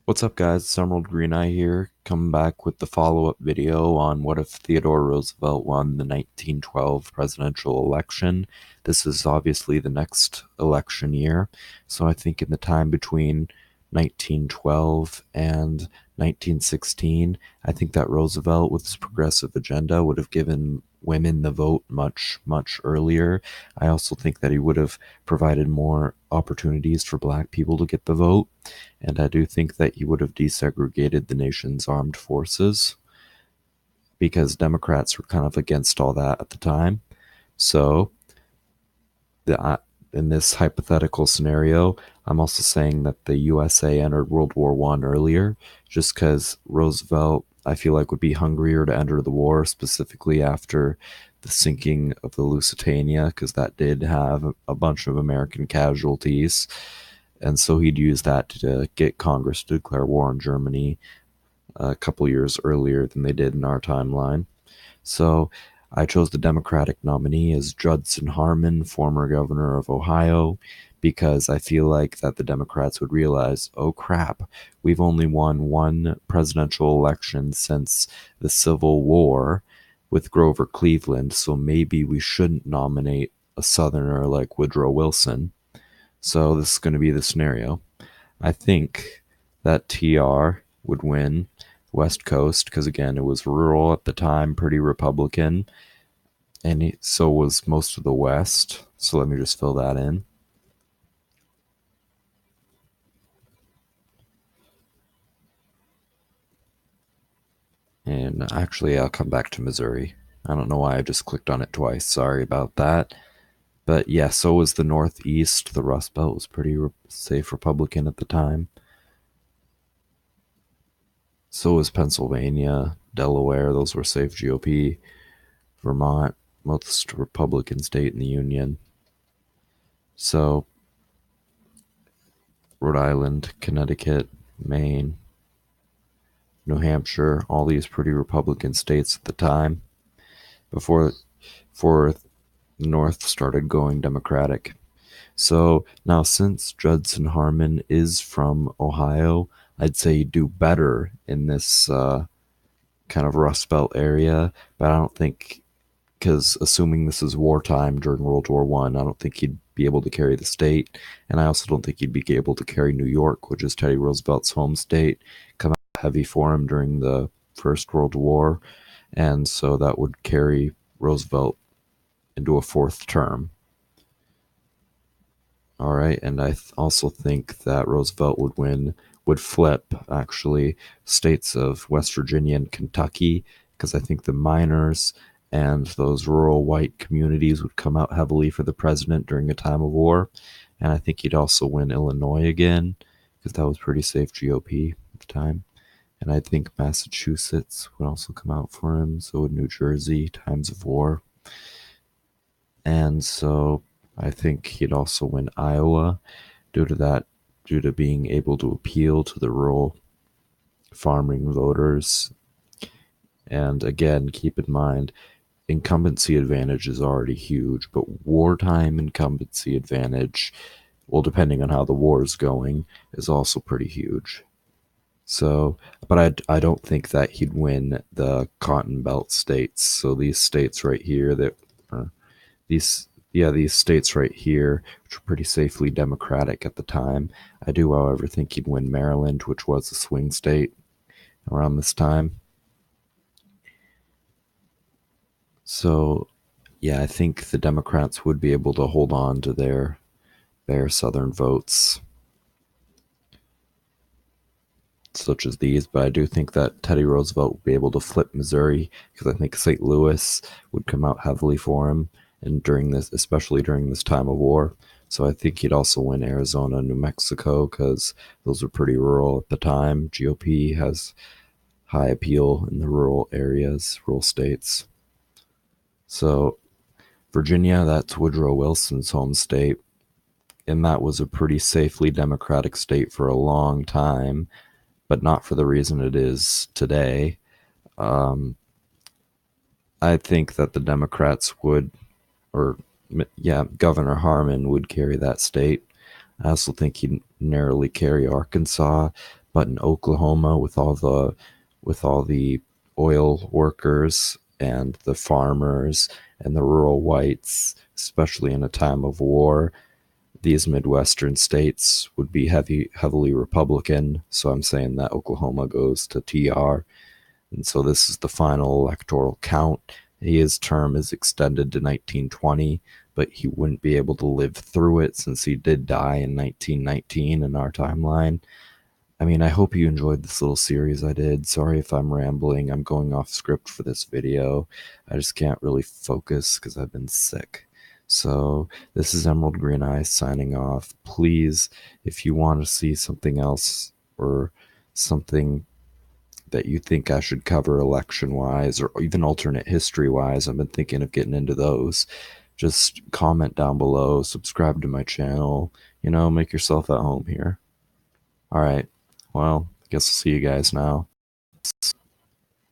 What's up, guys? It's Emerald Green Eye here, coming back with the follow-up video on what if Theodore Roosevelt won the 1912 presidential election. This is obviously the next election year, so I think in the time between 1912 and 1916, I think that Roosevelt, with his progressive agenda, would have given women the vote much, much earlier. I also think that he would have provided more opportunities for black people to get the vote. And I do think that he would have desegregated the nation's armed forces because Democrats were kind of against all that at the time. So, the, in this hypothetical scenario, I'm also saying that the USA entered World War I earlier, just because Roosevelt, I feel like, would be hungrier to enter the war, specifically after the sinking of the Lusitania, because that did have a bunch of American casualties. And so he'd use that to get Congress to declare war on Germany a couple years earlier than they did in our timeline. So I chose the Democratic nominee as Judson Harmon, former governor of Ohio, because I feel like that the Democrats would realize, oh crap, we've only won one presidential election since the Civil War with Grover Cleveland, so maybe we shouldn't nominate a Southerner like Woodrow Wilson. So this is going to be the scenario. I think that TR would win West Coast because, again, it was rural at the time, pretty Republican, and so was most of the West. So let me just fill that in. And actually, I'll come back to Missouri. I don't know why I just clicked on it twice. Sorry about that. But yeah, so was the Northeast. The Rust Belt was pretty safe Republican at the time. So was Pennsylvania, Delaware. Those were safe GOP. Vermont, most Republican state in the Union. So Rhode Island, Connecticut, Maine, New Hampshire, all these pretty Republican states at the time before the North started going Democratic. So now, since Judson Harmon is from Ohio, I'd say he'd do better in this kind of Rust Belt area, but I don't think, because assuming this is wartime during World War One, I don't think he'd be able to carry the state, and I also don't think he'd be able to carry New York, which is Teddy Roosevelt's home state, come out heavy for him during the First World War, and so that would carry Roosevelt into a fourth term. All right, and I also think that Roosevelt would flip actually states of West Virginia and Kentucky, because I think the miners and those rural white communities would come out heavily for the president during a time of war. And I think he'd also win Illinois again, because that was pretty safe GOP at the time. And I think Massachusetts would also come out for him. So would New Jersey, times of war. And so I think he'd also win Iowa due to that, due to being able to appeal to the rural farming voters. And again, keep in mind, incumbency advantage is already huge, but wartime incumbency advantage, well, depending on how the war is going, is also pretty huge. So, but I don't think that he'd win the Cotton Belt states. So these states right here that these states right here, which were pretty safely Democratic at the time. I do, however, think he'd win Maryland, which was a swing state around this time. So, yeah, I think the Democrats would be able to hold on to their southern votes, such as these. But I do think that Teddy Roosevelt would be able to flip Missouri because I think St. Louis would come out heavily for him, and during this, especially during this time of war. So I think he'd also win Arizona, New Mexico, because those were pretty rural at the time. GOP has high appeal in the rural areas, rural states. So Virginia, that's Woodrow Wilson's home state, and that was a pretty safely Democratic state for a long time, but not for the reason it is today. Um, I think that the Democrats would, or yeah, Governor Harmon would carry that state. I also think he'd narrowly carry Arkansas, But in Oklahoma, with all the oil workers and the farmers and the rural whites, especially in a time of war, these Midwestern states would be heavily Republican. So I'm saying that Oklahoma goes to TR. And so this is the final electoral count. His term is extended to 1920, but he wouldn't be able to live through it since he did die in 1919 in our timeline. I mean, I hope you enjoyed this little series I did. Sorry if I'm rambling. I'm going off script for this video. I just can't really focus because I've been sick. So, this is Emerald Green Eyes signing off. Please, if you want to see something else or something that you think I should cover election wise or even alternate history wise, I've been thinking of getting into those. Just comment down below, subscribe to my channel, make yourself at home here. All right. Well, I guess I'll see you guys now.